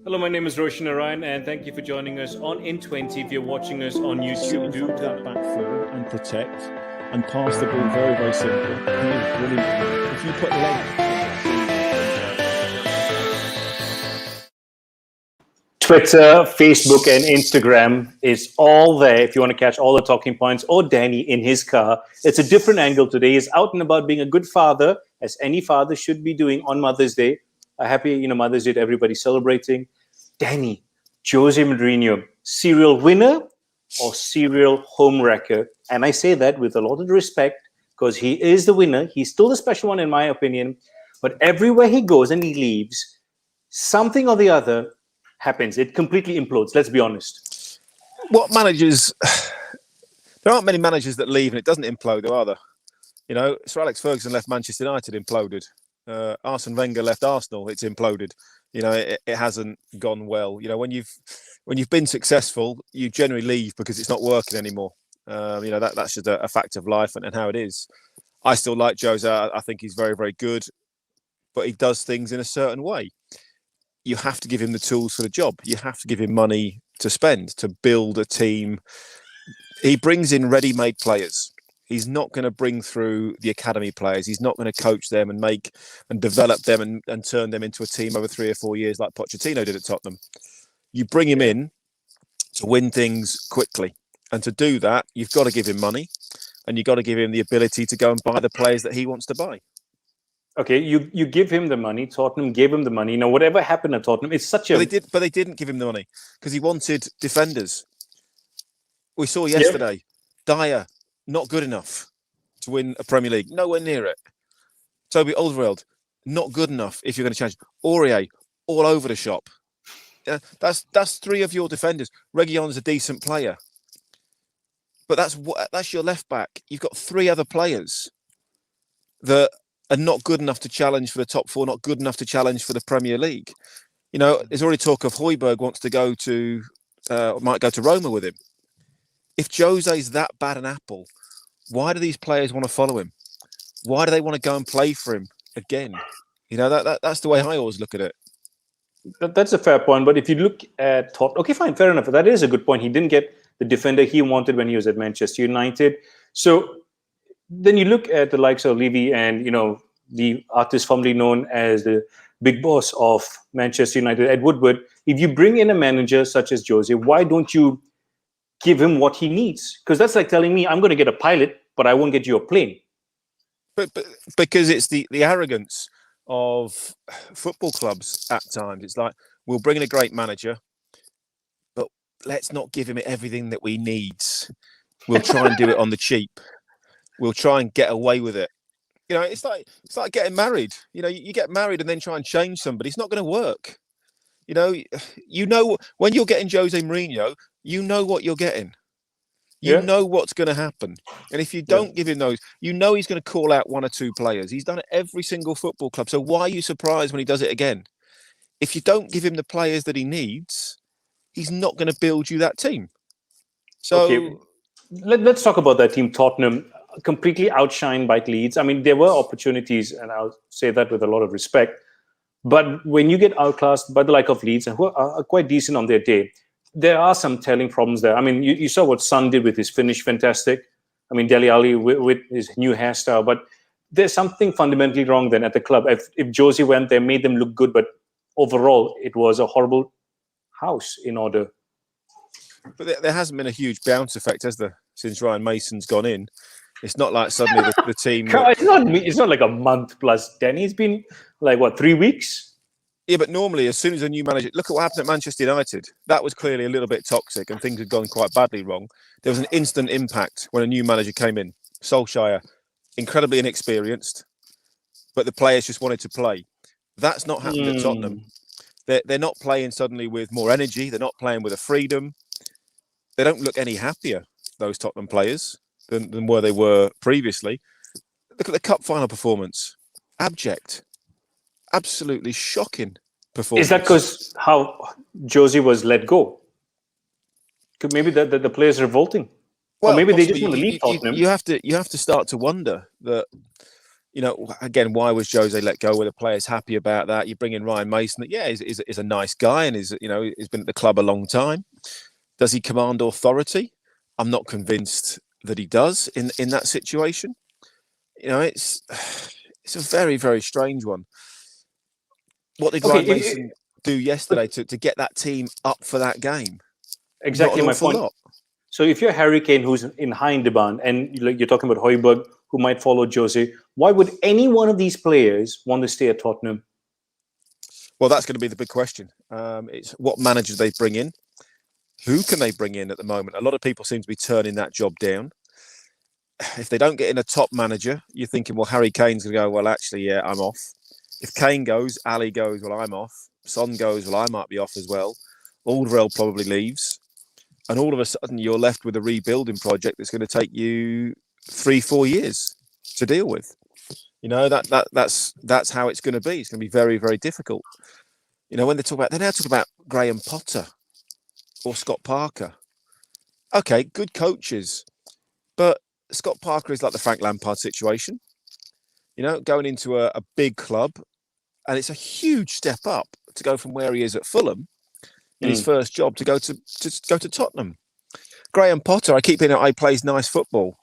Hello, my name is Roshan Narayan, and thank you for joining us on In 20. If you're watching us on YouTube, do that back four and protect and pass the ball very, very simple. He is brilliant. If you put leg. Twitter, Facebook, and Instagram is all there if you want to catch all the talking points. Or Danny in his car. It's a different angle today. He's out and about being a good father, as any father should be doing on Mother's Day. A happy, Mother's Day to everybody celebrating. Danny, Jose Mourinho, serial winner or serial home wrecker? And I say that with a lot of respect because he is the winner. He's still the special one in my opinion. But everywhere he goes and he leaves, something or the other happens. It completely implodes. Let's be honest. What managers? There aren't many managers that leave and it doesn't implode, are there? Sir Alex Ferguson left Manchester United, imploded. Arsene Wenger left Arsenal, it's imploded. It hasn't gone well. When you've been successful, you generally leave because it's not working anymore. That's just a fact of life and how it is. I still like Jose. I think he's very, very good, but he does things in a certain way. You have to give him the tools for the job. You have to give him money to spend, to build a team. He brings in ready-made players. He's not going to bring through the academy players. He's not going to coach them and make and develop them and turn them into a team over 3 or 4 years like Pochettino did at Tottenham. You bring him in to win things quickly. And to do that, you've got to give him money and you've got to give him the ability to go and buy the players that he wants to buy. Okay, you give him the money. Tottenham gave him the money. Whatever happened at Tottenham, it's such a. But they didn't give him the money because he wanted defenders. We saw yesterday, Dyer, not good enough to win a Premier League. Nowhere near it. Toby Alderweireld, not good enough if you're going to change. Aurier, all over the shop. That's 3 of your defenders. Reguilón's a decent player, but that's your left back. You've got 3 other players that are not good enough to challenge for the top 4, not good enough to challenge for the Premier League. There's already talk of Højbjerg wants to go to, might go to Roma with him. If Jose's that bad an apple, why do these players want to follow him? Why do they want to go and play for him again? That's the way I always look at it. That's a fair point. But if you look at Tottenham, okay, fine, fair enough. That is a good point. He didn't get the defender he wanted when he was at Manchester United. So then you look at the likes of Levy and, the artist formerly known as the big boss of Manchester United, Ed Woodward. If you bring in a manager such as Jose, why don't you give him what he needs? Because that's like telling me I'm going to get a pilot, but I won't get you a plane. But because it's the arrogance of football clubs at times. It's like, we'll bring in a great manager, but let's not give him everything that we need. We'll try and do it on the cheap. We'll try and get away with it. It's like getting married. You get married and then try and change somebody. It's not going to work. When you're getting Jose Mourinho, you know what you're getting. You know what's going to happen. And if you don't give him those, he's going to call out 1 or 2 players. He's done it every single football club. So why are you surprised when he does it again? If you don't give him the players that he needs, he's not going to build you that team. So okay. Let's talk about that team. Tottenham completely outshined by Leeds. I mean, there were opportunities, and I'll say that with a lot of respect. But when you get outclassed by the like of Leeds, and who are quite decent on their day, there are some telling problems there. I mean, you saw what Son did with his finish, fantastic. I mean, Dele Alli with his new hairstyle. But there's something fundamentally wrong then at the club. If Josie went there, made them look good, but overall, it was a horrible house in order. But there hasn't been a huge bounce effect, has there, since Ryan Mason's gone in? It's not like suddenly the team... It's not like a month plus, Danny. It's been like, 3 weeks? Yeah, but normally, as soon as a new manager... Look at what happened at Manchester United. That was clearly a little bit toxic and things had gone quite badly wrong. There was an instant impact when a new manager came in. Solskjaer, incredibly inexperienced, but the players just wanted to play. That's not happened at Tottenham. They're not playing suddenly with more energy. They're not playing with a freedom. They don't look any happier, those Tottenham players, than where they were previously. Look at the cup final performance. Abject. Absolutely shocking performance. Is that because how Josie was let go? Could maybe the players revolting? Well, or maybe possibly. They just want to leave Tottenham. You have to start to wonder that Again, why was Jose let go? Were the players happy about that? You bring in Ryan Mason. Yeah, is a nice guy and he's been at the club a long time. Does he command authority? I'm not convinced that he does in that situation. It's a very, very strange one. What did Ryan Mason do yesterday to get that team up for that game? Exactly Not an my awful point. lot. So if you're Harry Kane, who's in high demand, and you're talking about Højbjerg, who might follow Jose, why would any one of these players want to stay at Tottenham? Well, that's going to be the big question. It's what manager they bring in. Who can they bring in at the moment? A lot of people seem to be turning that job down. If they don't get in a top manager, you're thinking, well, Harry Kane's going to go, well, actually, yeah, I'm off. If Kane goes, Ali goes, well, I'm off. Son goes, well, I might be off as well. Alderweireld probably leaves. And all of a sudden, you're left with a rebuilding project that's going to take you 3-4 years to deal with. That's how it's going to be. It's going to be very, very difficult. When they now talk about Graham Potter or Scott Parker. Okay, good coaches, but Scott Parker is like the Frank Lampard situation. Going into a big club, and it's a huge step up to go from where he is at Fulham in his first job to go to Tottenham. Graham Potter, I keep hearing he plays nice football,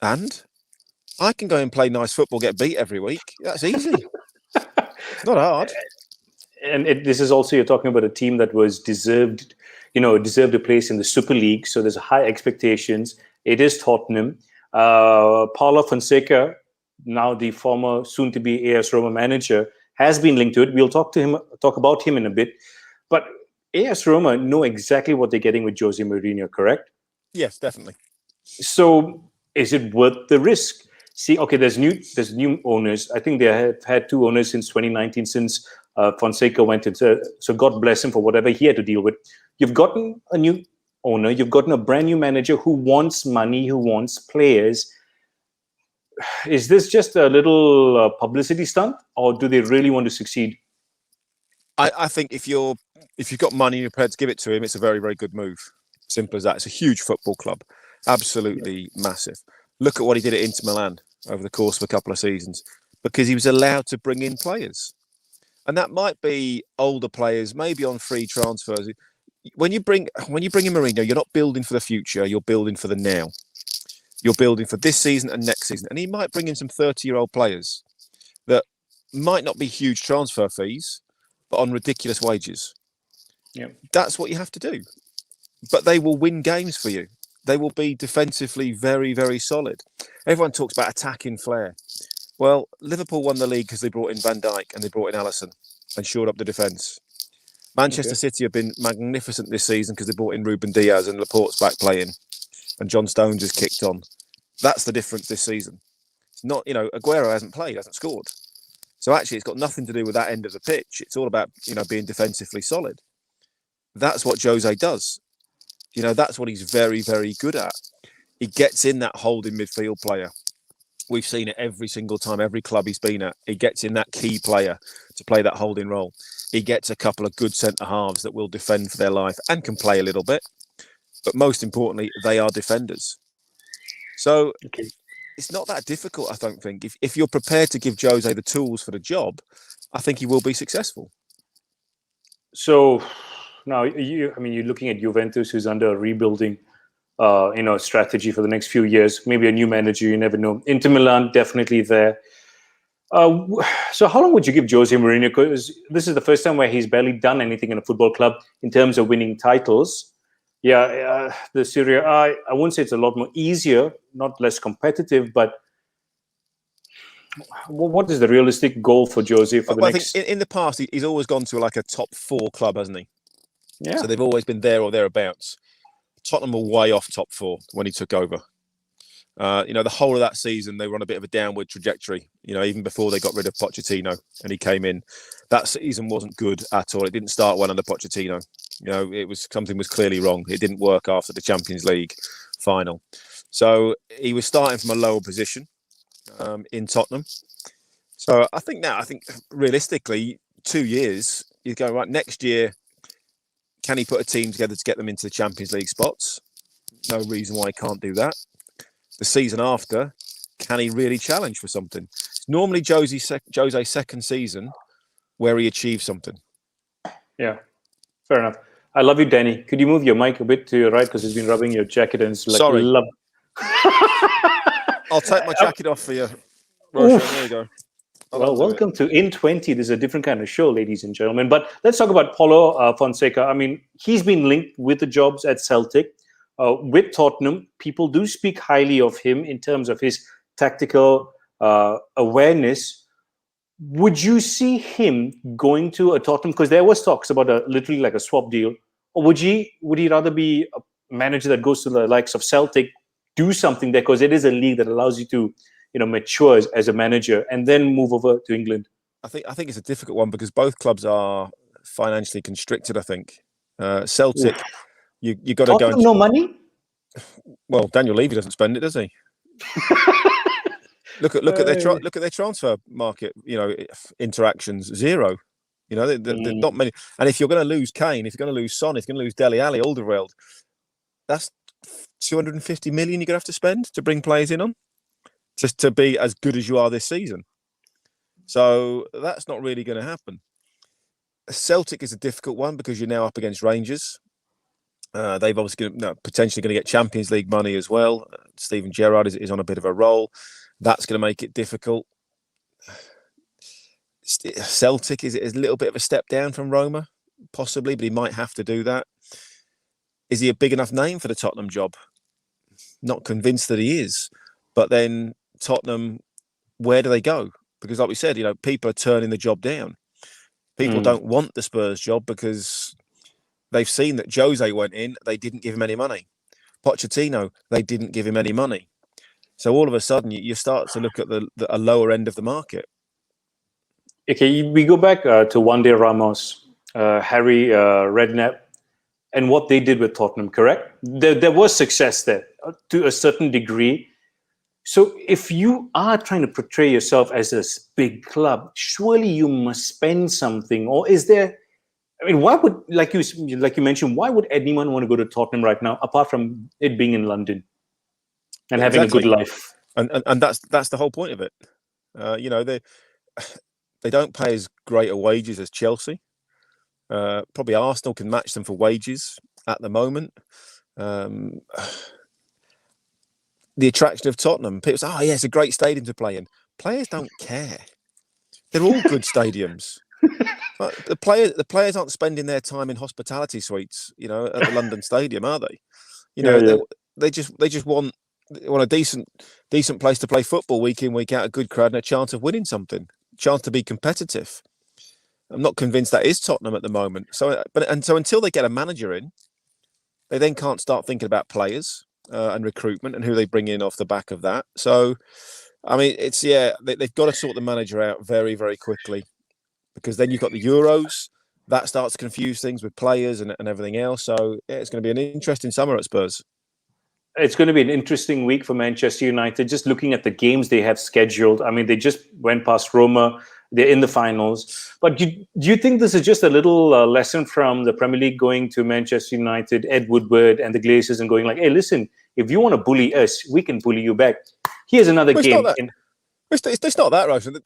and I can go and play nice football, get beat every week. That's easy. It's not hard. And this is also, you're talking about a team that was deserved a place in the Super League. So there's high expectations. It is Tottenham. Paulo Fonseca, now the former soon-to-be AS Roma manager, has been linked to it. We'll talk about him in a bit. But AS Roma know exactly what they're getting with Jose Mourinho, correct? Yes, definitely. So is it worth the risk? See, okay, there's new owners. I think they have had two owners since 2019, since Fonseca went into. So God bless him for whatever he had to deal with. You've gotten a new owner. You've gotten a brand new manager who wants money, who wants players. Is this just a little publicity stunt, or do they really want to succeed? I think if you've got money and you're prepared to give it to him, it's a very, very good move. Simple as that. It's a huge football club. Absolutely massive. Look at what he did at Inter Milan over the course of a couple of seasons, because he was allowed to bring in players. And that might be older players, maybe on free transfers. When you bring in Mourinho, you're not building for the future, you're building for the now. You're building for this season and next season. And he might bring in some 30-year-old players that might not be huge transfer fees, but on ridiculous wages. Yeah. That's what you have to do. But they will win games for you. They will be defensively very, very solid. Everyone talks about attacking flair. Well, Liverpool won the league because they brought in Van Dijk and they brought in Alisson and shored up the defence. Manchester City have been magnificent this season because they brought in Ruben Diaz and Laporte's back playing and John Stones has kicked on. That's the difference this season. It's not, Aguero hasn't played, hasn't scored. So actually, it's got nothing to do with that end of the pitch. It's all about, being defensively solid. That's what Jose does. That's what he's very, very good at. He gets in that holding midfield player. We've seen it every single time, every club he's been at. He gets in that key player to play that holding role. He gets a couple of good centre-halves that will defend for their life and can play a little bit. But most importantly, they are defenders. So it's not that difficult, I don't think. If you're prepared to give Jose the tools for the job, I think he will be successful. So now, you're looking at Juventus, who's under a rebuilding strategy for the next few years. Maybe a new manager, you never know. Inter Milan, definitely there. So how long would you give Jose Mourinho? Because this is the first time where he's barely done anything in a football club in terms of winning titles. Yeah, the Serie A, I wouldn't say it's a lot more easier, not less competitive, but what is the realistic goal for Jose for the next? I think in the past, he's always gone to like a top 4 club, hasn't he? Yeah. So they've always been there or thereabouts. Tottenham were way off top 4 when he took over. The whole of that season, they were on a bit of a downward trajectory, even before they got rid of Pochettino and he came in. That season wasn't good at all. It didn't start well under Pochettino. Something was clearly wrong. It didn't work after the Champions League final. So he was starting from a lower position in Tottenham. So I think realistically, 2 years, you go, right, next year, can he put a team together to get them into the Champions League spots? No reason why he can't do that. The season after, can he really challenge for something? It's normally Jose's second season where he achieves something. Yeah, fair enough. I love you, Danny. Could you move your mic a bit to your right because it's been rubbing your jacket and it's like Sorry. love. I'll take my jacket off for you, Roshan. There you go. Well, welcome to In 20. This is a different kind of show, ladies and gentlemen. But let's talk about Paulo Fonseca. I mean, he's been linked with the jobs at Celtic, with Tottenham. People do speak highly of him in terms of his tactical awareness. Would you see him going to a Tottenham? Because there was talks about literally like a swap deal. Or would he rather be a manager that goes to the likes of Celtic, do something there? Because it is a league that allows you to mature as a manager and then move over to England. I think it's a difficult one because both clubs are financially constricted. I think Celtic, you got to go. No money. Well, Daniel Levy doesn't spend it, does he? look at their transfer market. Interactions zero. There's not many. And if you're going to lose Kane, if you're going to lose Son, if you're going to lose Dele Alli, Alderweireld, that's 250 million you're going to have to spend to bring players in on. Just to be as good as you are this season. So that's not really going to happen. Celtic is a difficult one because you're now up against Rangers. They've obviously potentially going to get Champions League money as well. Steven Gerrard is on a bit of a roll. That's going to make it difficult. Celtic is a little bit of a step down from Roma, possibly, but he might have to do that. Is he a big enough name for the Tottenham job? Not convinced that he is. But then Tottenham, where do they go? Because like we said, people are turning the job down. People don't want the Spurs job because they've seen that Jose went in, they didn't give him any money. Pochettino, they didn't give him any money. So all of a sudden, you start to look at a lower end of the market. Okay, we go back to One Day Ramos, Harry Redknapp, and what they did with Tottenham, correct? There was success there to a certain degree. So if you are trying to portray yourself as a big club, surely you must spend something. Or is there, why would, like you mentioned, why would anyone want to go to Tottenham right now, apart from it being in London and having a good life? And that's the whole point of it. They don't pay as great a wages as Chelsea. Probably Arsenal can match them for wages at the moment. The attraction of Tottenham, people say, "Oh, yeah, it's a great stadium to play in." Players don't care. They're all good stadiums. But the players aren't spending their time in hospitality suites, at the London Stadium, are they? They just want a decent place to play football week in, week out, a good crowd, and a chance of winning something, chance to be competitive. I'm not convinced that is Tottenham at the moment. So until they get a manager in, they then can't start thinking about players. And recruitment and who they bring in off the back of that. So, they've got to sort the manager out very, very quickly because then you've got the Euros. That starts to confuse things with players and everything else. So, it's going to be an interesting summer at Spurs. It's going to be an interesting week for Manchester United. Just looking at the games they have scheduled. They just went past Roma. They're in the finals. But do you think this is just a little lesson from the Premier League going to Manchester United, Ed Woodward and the Glazers and going like, hey, listen, if you want to bully us, we can bully you back. Here's another game. It's not that, Roshan.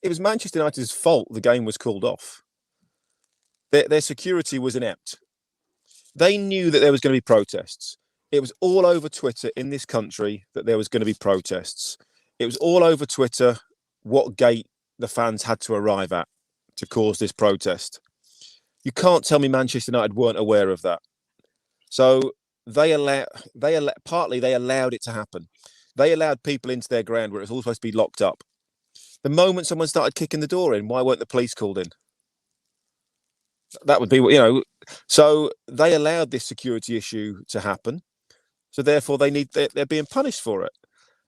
It was Manchester United's fault the game was called off. Their security was inept. They knew that there was going to be protests. It was all over Twitter in this country that there was going to be protests. It was all over Twitter what gate the fans had to arrive at to cause this protest. You can't tell me Manchester United weren't aware of that. So they allowed it to happen. They allowed people into their ground where it was all supposed to be locked up. The moment someone started kicking the door in, why weren't the police called in? That would be, so they allowed this security issue to happen. So therefore they're being punished for it.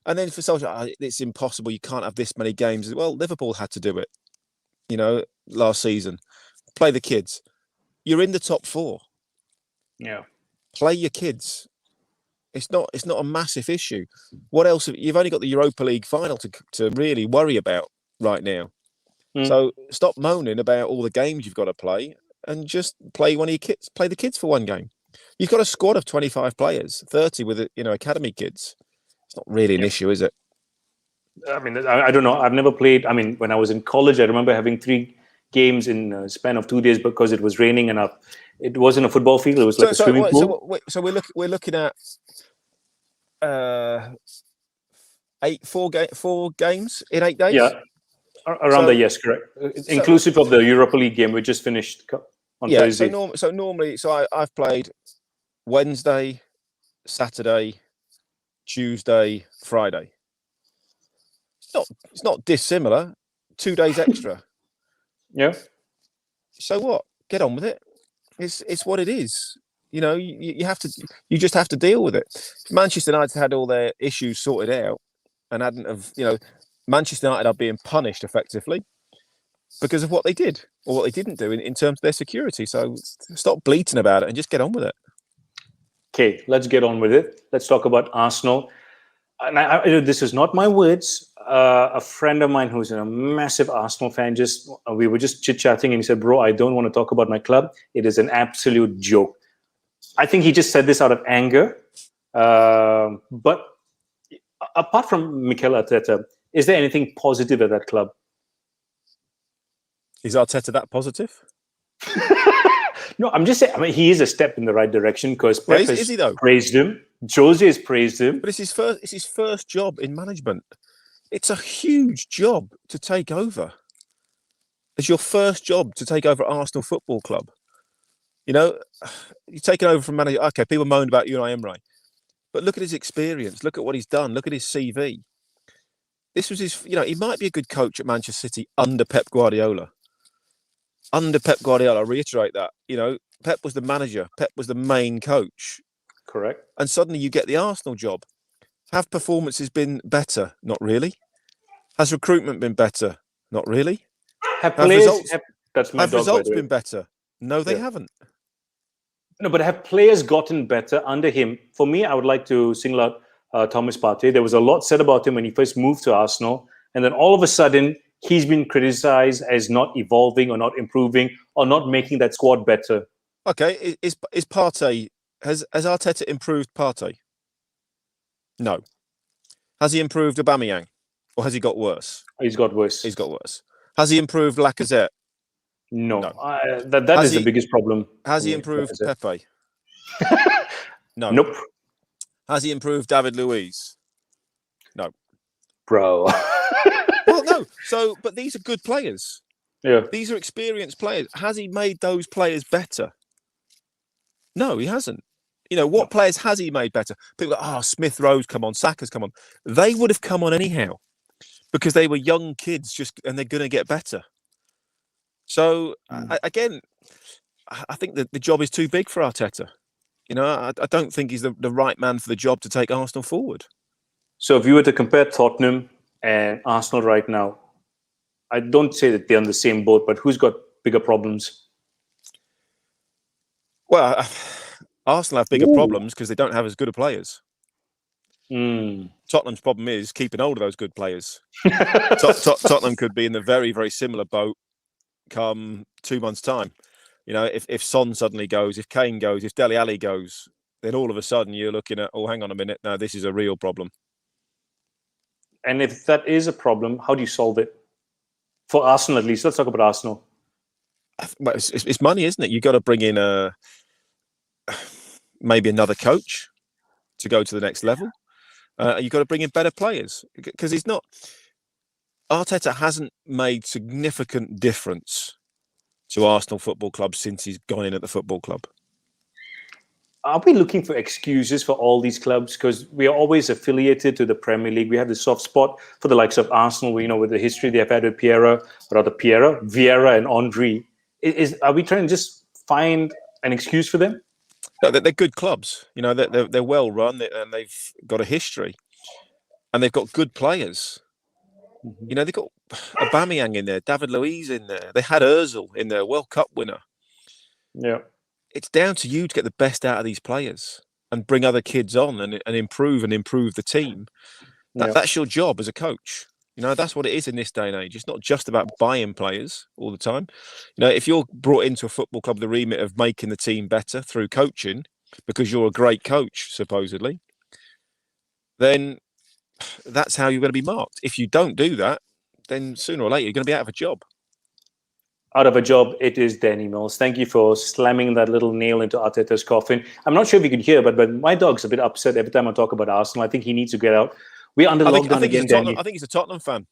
And then for Solskjaer, it's impossible. You can't have this many games. Well, Liverpool had to do it, last season. Play the kids. You're in the top 4. Yeah. Play your kids. It's not a massive issue. What else? You've only got the Europa League final to really worry about right now. So stop moaning about all the games you've got to play and just play one of your kids. Play the kids for one game. You've got a squad of 25 players, 30 with academy kids. It's not really an issue, is it? I mean, I don't know. I've never played. I mean, when I was in college, I remember having 3 games in a span of 2 days because it was raining and it wasn't a football field. It was like a swimming pool. So we're looking at uh, 4 games in 8 days. Yeah, around the yes, correct. Inclusive of the Europa League game we just finished on Thursday. Normally, I've played Wednesday, Saturday, Tuesday, Friday. It's not dissimilar. 2 days extra. Yeah. So what? Get on with it. It's what it is. You know, you just have to deal with it. Manchester United had all their issues sorted out and hadn't have, Manchester United are being punished effectively because of what they did or what they didn't do in terms of their security. So stop bleating about it and just get on with it. Okay, let's get on with it. Let's talk about Arsenal. And this is not my words. A friend of mine who's a massive Arsenal fan, we were just chit-chatting and he said, bro, I don't want to talk about my club. It is an absolute joke. I think he just said this out of anger. But apart from Mikel Arteta, is there anything positive at that club? Is Arteta that positive? No, I'm just saying. I mean, he is a step in the right direction because Pep is he though? Praised him. Jose has praised him. But it's his first job in management. It's a huge job to take over. It's your first job to take over Arsenal Football Club. You're taking over from manager. Okay, people moaned about Unai Emery, but look at his experience. Look at what he's done. Look at his CV. This was his. He might be a good coach at Manchester City under Pep Guardiola. Under Pep Guardiola, I reiterate that. Pep was the manager. Pep was the main coach. Correct. And suddenly you get the Arsenal job. Have performances been better? Not really. Has recruitment been better? Not really. Have results been better? No, they haven't. No, but have players gotten better under him? For me, I would like to single out Thomas Partey. There was a lot said about him when he first moved to Arsenal. And then all of a sudden, he's been criticized as not evolving or not improving or not making that squad better. Okay, is Partey... Has Arteta improved Partey? No. Has he improved Aubameyang? Or has he got worse? He's got worse. Has he improved Lacazette? No. That is the biggest problem. Has he improved Pepe? No. Nope. Has he improved David Luiz? No. Bro. Well, no. But these are good players. Yeah. These are experienced players. Has he made those players better? No, he hasn't. What players has he made better? People go, Smith Rowe's come on, Saka's come on. They would have come on anyhow because they were young kids and they're going to get better. So, again, I think that the job is too big for Arteta. I don't think he's the right man for the job to take Arsenal forward. So if you were to compare Tottenham and Arsenal right now, I don't say that they're on the same boat, but who's got bigger problems? Well, Arsenal have bigger problems because they don't have as good of players. Tottenham's problem is keeping hold of those good players. Tottenham could be in the very, very similar boat come 2 months' time. If Son suddenly goes, if Kane goes, if Dele Alli goes, then all of a sudden you're looking at, hang on a minute, now this is a real problem. And if that is a problem, how do you solve it? For Arsenal, at least. Let's talk about Arsenal. Well, it's money, isn't it? You've got to bring in maybe another coach to go to the next level. You've got to bring in better players because Arteta hasn't made significant difference to Arsenal Football Club since he's gone in at the football club. Are we looking for excuses for all these clubs? Because we are always affiliated to the Premier League. We have the soft spot for the likes of Arsenal, with the history they have had with Vieira and Henry. Are we trying to just find an excuse for them? No, they're good clubs. They're well run and they've got a history, and they've got good players. Mm-hmm. They've got Aubameyang in there, David Luiz in there. They had Ozil in there, World Cup winner. Yeah, it's down to you to get the best out of these players and bring other kids on and improve the team. That's your job as a coach. That's what it is in this day and age. It's not just about buying players all the time. If you're brought into a football club with the remit of making the team better through coaching, because you're a great coach, supposedly, then that's how you're going to be marked. If you don't do that, then sooner or later you're going to be out of a job. Out of a job, it is Danny Mills. Thank you for slamming that little nail into Arteta's coffin. I'm not sure if you could hear, but my dog's a bit upset every time I talk about Arsenal. I think he needs to get out. We're under lockdown again, Danny. I think he's a Tottenham fan.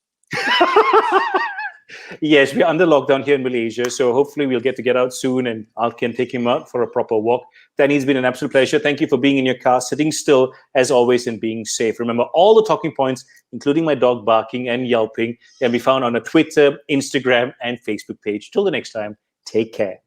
Yes, we're under lockdown here in Malaysia, so hopefully we'll get out soon, and I can take him out for a proper walk. Danny, it's been an absolute pleasure. Thank you for being in your car, sitting still as always, and being safe. Remember, all the talking points, including my dog barking and yelping, can be found on a Twitter, Instagram, and Facebook page. Till the next time, take care.